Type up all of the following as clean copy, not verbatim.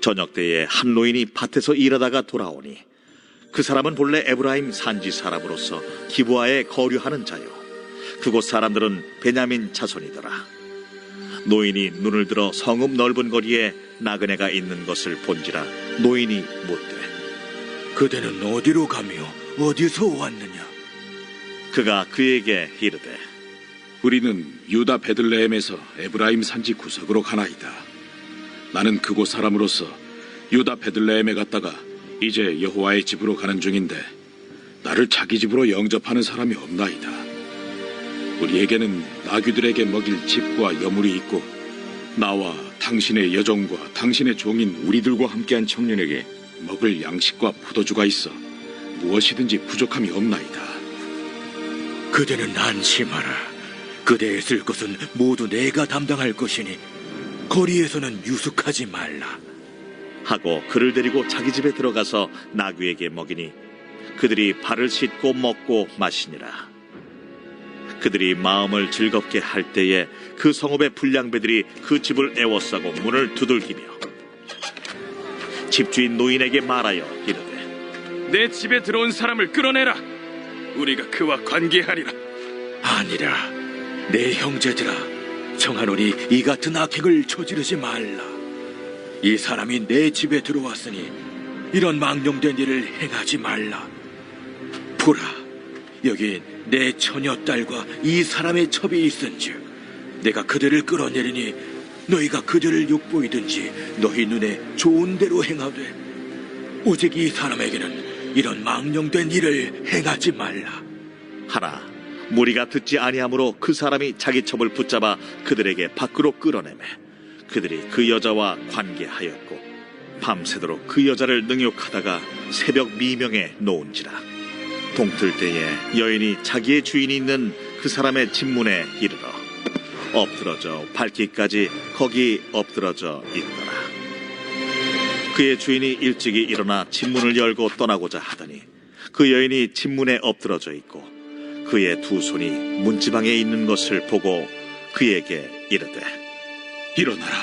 저녁 때에 한 노인이 밭에서 일하다가 돌아오니 그 사람은 본래 에브라임 산지 사람으로서 기브아에 거류하는 자요 그곳 사람들은 베냐민 자손이더라. 노인이 눈을 들어 성읍 넓은 거리에 나그네가 있는 것을 본지라 노인이 묻되 그대는 어디로 가며 어디서 왔느냐? 그가 그에게 이르되 우리는 유다 베들레헴에서 에브라임 산지 구석으로 가나이다. 나는 그곳 사람으로서 유다 베들레헴에 갔다가 이제 여호와의 집으로 가는 중인데 나를 자기 집으로 영접하는 사람이 없나이다. 우리에게는 나귀들에게 먹일 집과 여물이 있고 나와 당신의 여종과 당신의 종인 우리들과 함께한 청년에게 먹을 양식과 포도주가 있어 무엇이든지 부족함이 없나이다. 그대는 안심하라. 그대의 쓸 것은 모두 내가 담당할 것이니 거리에서는 유숙하지 말라. 하고 그를 데리고 자기 집에 들어가서 나귀에게 먹이니 그들이 발을 씻고 먹고 마시니라. 그들이 마음을 즐겁게 할 때에 그 성읍의 불량배들이 그 집을 애워싸고 문을 두들기며 집주인 노인에게 말하여 이르되 내 집에 들어온 사람을 끌어내라. 우리가 그와 관계하리라. 아니라 내 형제들아, 청하노니 이 같은 악행을 저지르지 말라. 이 사람이 내 집에 들어왔으니 이런 망령된 일을 행하지 말라. 보라, 여기 내 처녀딸과 이 사람의 첩이 있은즉 내가 그들을 끌어내리니 너희가 그들을 욕보이든지 너희 눈에 좋은 대로 행하되 오직 이 사람에게는 이런 망령된 일을 행하지 말라. 하나 무리가 듣지 아니하므로 그 사람이 자기 첩을 붙잡아 그들에게 밖으로 끌어내매 그들이 그 여자와 관계하였고 밤새도록 그 여자를 능욕하다가 새벽 미명에 놓은지라. 동틀 때에 여인이 자기의 주인이 있는 그 사람의 집문에 이르러 엎드러져 밟기까지 거기 엎드러져 있더라. 그의 주인이 일찍이 일어나 집문을 열고 떠나고자 하더니 그 여인이 집문에 엎드러져 있고 그의 두 손이 문지방에 있는 것을 보고 그에게 이르되 일어나라,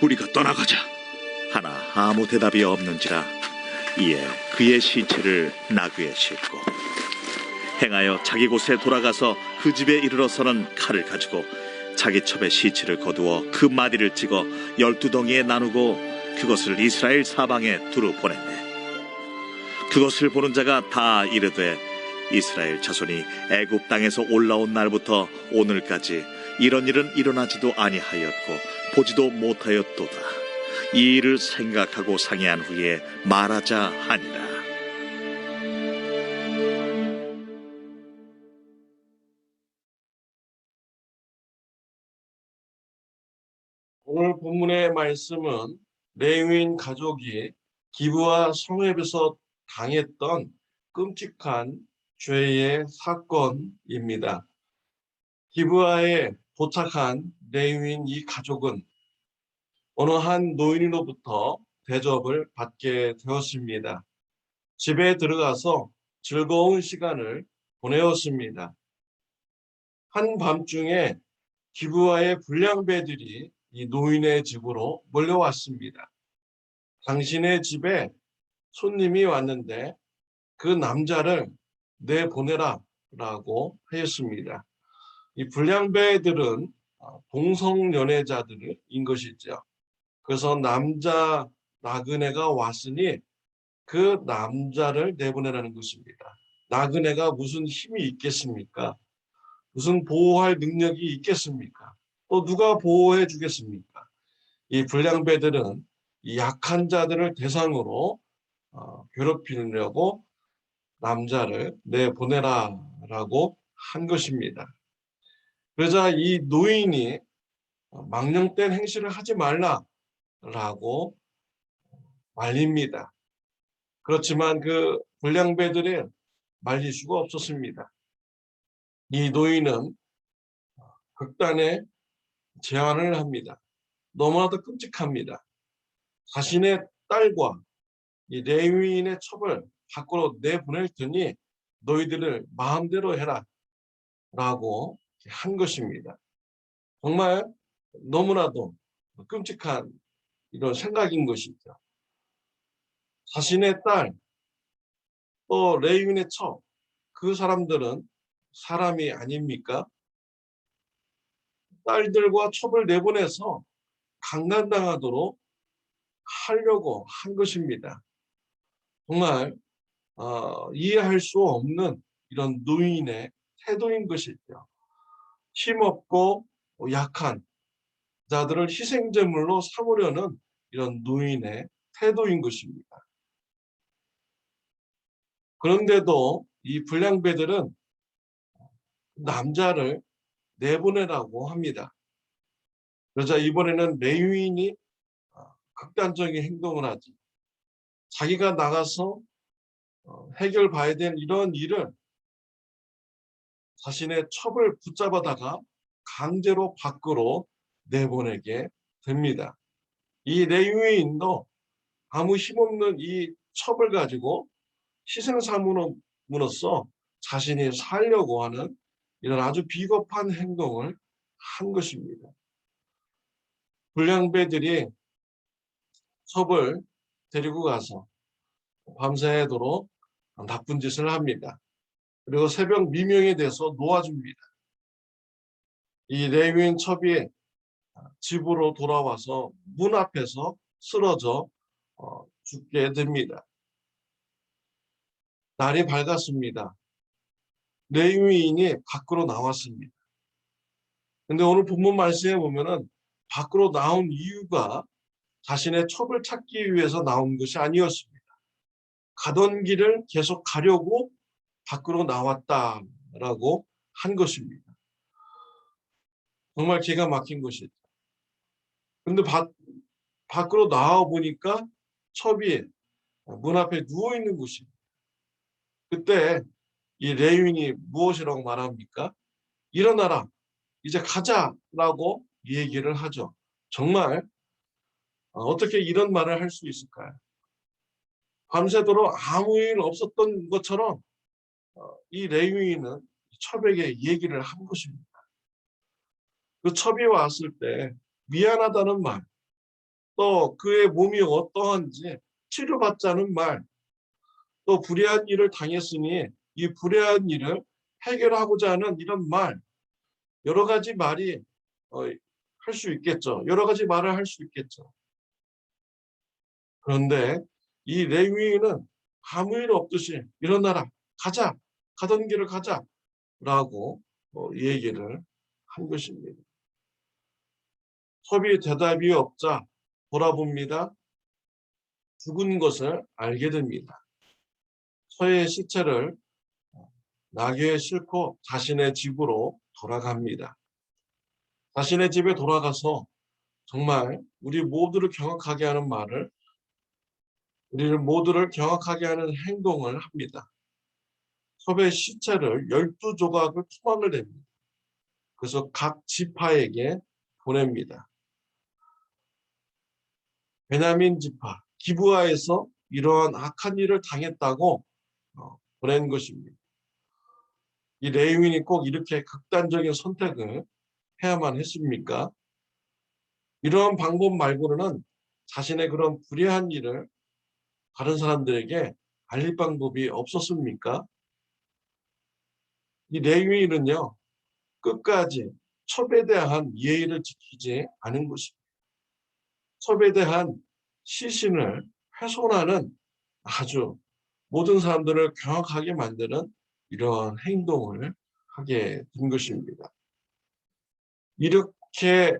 우리가 떠나가자. 하나 아무 대답이 없는지라. 이에 그의 시체를 나귀에 싣고 행하여 자기 곳에 돌아가서 그 집에 이르러서는 칼을 가지고 자기 첩의 시체를 거두어 그 마디를 찍어 12덩이에 나누고 그것을 이스라엘 사방에 두루 보냈네. 그것을 보는 자가 다 이르되 이스라엘 자손이 애굽 땅에서 올라온 날부터 오늘까지 이런 일은 일어나지도 아니하였고 보지도 못하였도다. 이 일을 생각하고 상의한 후에 말하자 하니라. 오늘 본문의 말씀은 레위인 가족이 기브와 성읍에서 당했던 끔찍한 죄의 사건입니다. 기브아에 도착한 레위인 이 가족은 어느 한 노인으로부터 대접을 받게 되었습니다. 집에 들어가서 즐거운 시간을 보내었습니다. 한밤중에 기브아의 불량배들이 이 노인의 집으로 몰려왔습니다. 당신의 집에 손님이 왔는데 그 남자를 내보내라 라고 하였습니다. 이 불량배들은 동성연애자들인 것이죠. 그래서 남자 나그네가 왔으니 그 남자를 내보내라는 것입니다. 나그네가 무슨 힘이 있겠습니까? 무슨 보호할 능력이 있겠습니까? 또 누가 보호해 주겠습니까? 이 불량배들은 이 약한 자들을 대상으로 괴롭히려고 남자를 내보내라라고 한 것입니다. 그러자 이 노인이 망령된 행실을 하지 말라라고 말립니다. 그렇지만 그 불량배들은 말릴 수가 없었습니다. 이 노인은 극단의 제안을 합니다. 너무나도 끔찍합니다. 자신의 딸과 이 레위인의 첩을 밖으로 내보낼 테니 너희들을 마음대로 해라 라고 한 것입니다. 정말 너무나도 끔찍한 이런 생각인 것이죠. 자신의 딸, 또 레위인의 첩, 그 사람들은 사람이 아닙니까? 딸들과 첩을 내보내서 강간당하도록 하려고 한 것입니다. 정말 이해할 수 없는 이런 노인의 태도인 것이죠. 힘없고 약한 자들을 희생제물로 삼으려는 이런 노인의 태도인 것입니다. 그런데도 이 불량배들은 남자를 내보내라고 합니다. 그러자 이번에는 레위인이 극단적인 행동을 하지. 자기가 나가서 해결봐야 될 이런 일을 자신의 첩을 붙잡아다가 강제로 밖으로 내보내게 됩니다. 이 레위인도 아무 힘없는 이 첩을 가지고 희생사무로서 자신이 살려고 하는 이런 아주 비겁한 행동을 한 것입니다. 불량배들이 첩을 데리고 가서 밤새도록 나쁜 짓을 합니다. 그리고 새벽 미명이 돼서 놓아줍니다. 이 레위인 첩이 집으로 돌아와서 문 앞에서 쓰러져 죽게 됩니다. 날이 밝았습니다. 레위인이 밖으로 나왔습니다. 근데 오늘 본문 말씀에 보면은 밖으로 나온 이유가 자신의 첩을 찾기 위해서 나온 것이 아니었습니다. 가던 길을 계속 가려고 밖으로 나왔다라고 한 것입니다. 정말 기가 막힌 것이죠. 근데 밖으로 나와 보니까 첩이 문 앞에 누워 있는 곳입니다. 그때 이 레위인이 무엇이라고 말합니까? 일어나라, 이제 가자라고 얘기를 하죠. 정말 어떻게 이런 말을 할 수 있을까요? 밤새도록 아무 일 없었던 것처럼 이 레위인은 첩에게 얘기를 한 것입니다. 그 첩이 왔을 때 미안하다는 말, 또 그의 몸이 어떠한지 치료받자는 말, 또 불의한 일을 당했으니 이 불의한 일을 해결하고자 하는 이런 말, 여러 가지 말이 할 수 있겠죠. 여러 가지 말을 할 수 있겠죠. 그런데 이 레위인은 아무 일 없듯이 일어나라, 가자, 가던 길을 가자라고 얘기를 한 것입니다. 첩이 대답이 없자 돌아봅니다. 죽은 것을 알게 됩니다. 서의 시체를 나귀에 싣고 자신의 집으로 돌아갑니다. 자신의 집에 돌아가서 정말 우리 모두를 경악하게 하는 말을, 우리를 모두를 경악하게 하는 행동을 합니다. 첩의 시체를 12조각을 투막을 냅니다. 그래서 각 지파에게 보냅니다. 베냐민 지파, 기브아에서 이러한 악한 일을 당했다고 보낸 것입니다. 이 레위인이 꼭 이렇게 극단적인 선택을 해야만 했습니까? 이러한 방법 말고는 자신의 그런 불의한 일을 다른 사람들에게 알릴 방법이 없었습니까? 이 레위인은요, 끝까지 첩에 대한 예의를 지키지 않은 것입니다. 첩에 대한 시신을 훼손하는 아주 모든 사람들을 경악하게 만드는 이러한 행동을 하게 된 것입니다. 이렇게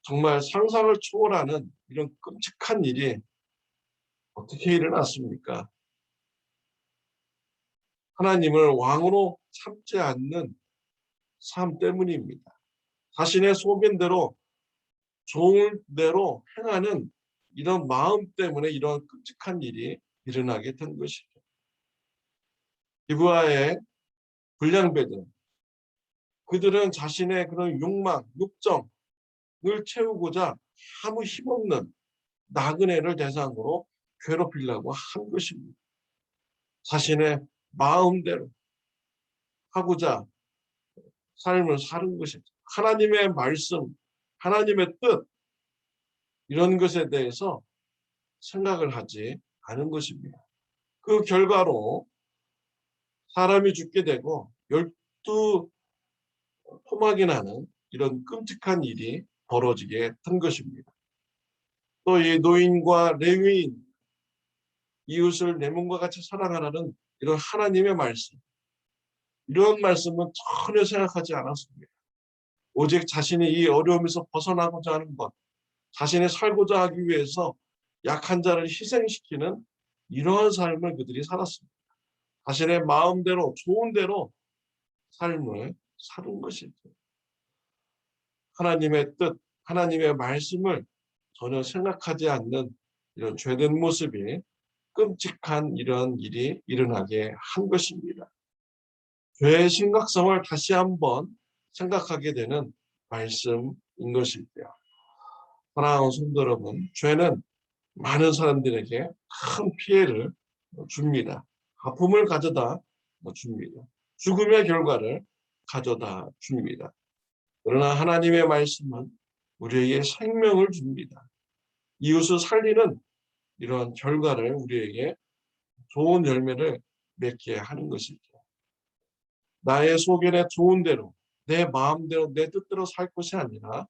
정말 상상을 초월하는 이런 끔찍한 일이 어떻게 일어났습니까? 하나님을 왕으로 참지 않는 삶 때문입니다. 자신의 소견대로 좋은 대로 행하는 이런 마음 때문에 이런 끔찍한 일이 일어나게 된 것이죠. 기브아의 불량배들, 그들은 자신의 그런 욕망, 욕정을 채우고자 아무 힘없는 나그네를 대상으로 괴롭히려고 한 것입니다. 자신의 마음대로 하고자 삶을 사는 것이죠. 하나님의 말씀, 하나님의 뜻, 이런 것에 대해서 생각을 하지 않은 것입니다. 그 결과로 사람이 죽게 되고 12 토막이 나는 이런 끔찍한 일이 벌어지게 된 것입니다. 또 이 노인과 레위인, 이웃을 내 몸과 같이 사랑하라는 이런 하나님의 말씀, 이런 말씀은 전혀 생각하지 않았습니다. 오직 자신이 이 어려움에서 벗어나고자 하는 것, 자신이 살고자 하기 위해서 약한 자를 희생시키는 이러한 삶을 그들이 살았습니다. 자신의 마음대로 좋은 대로 삶을 사는 것이죠. 하나님의 뜻, 하나님의 말씀을 전혀 생각하지 않는 이런 죄된 모습이 끔찍한 이런 일이 일어나게 한 것입니다. 죄의 심각성을 다시 한번 생각하게 되는 말씀인 것이고요. 사랑하는 성도 여러분, 죄는 많은 사람들에게 큰 피해를 줍니다. 아픔을 가져다 줍니다. 죽음의 결과를 가져다 줍니다. 그러나 하나님의 말씀은 우리에게 생명을 줍니다. 이웃을 살리는 이런 결과를 우리에게 좋은 열매를 맺게 하는 것이죠. 나의 소견에 좋은 대로, 내 마음대로, 내 뜻대로 살 것이 아니라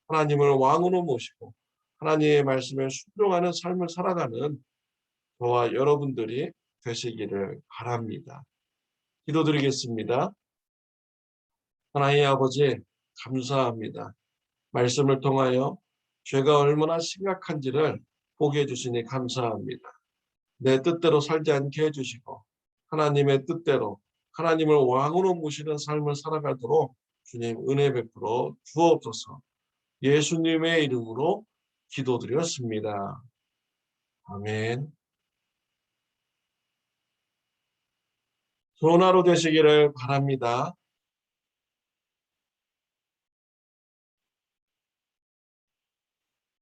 하나님을 왕으로 모시고 하나님의 말씀에 순종하는 삶을 살아가는 저와 여러분들이 되시기를 바랍니다. 기도드리겠습니다. 하나님 아버지, 감사합니다. 말씀을 통하여 죄가 얼마나 심각한지를 보게 해주시니 감사합니다. 내 뜻대로 살지 않게 해주시고 하나님의 뜻대로 하나님을 왕으로 모시는 삶을 살아가도록 주님 은혜 베풀어 주옵소서. 예수님의 이름으로 기도드렸습니다. 아멘. 좋은 하루 되시기를 바랍니다.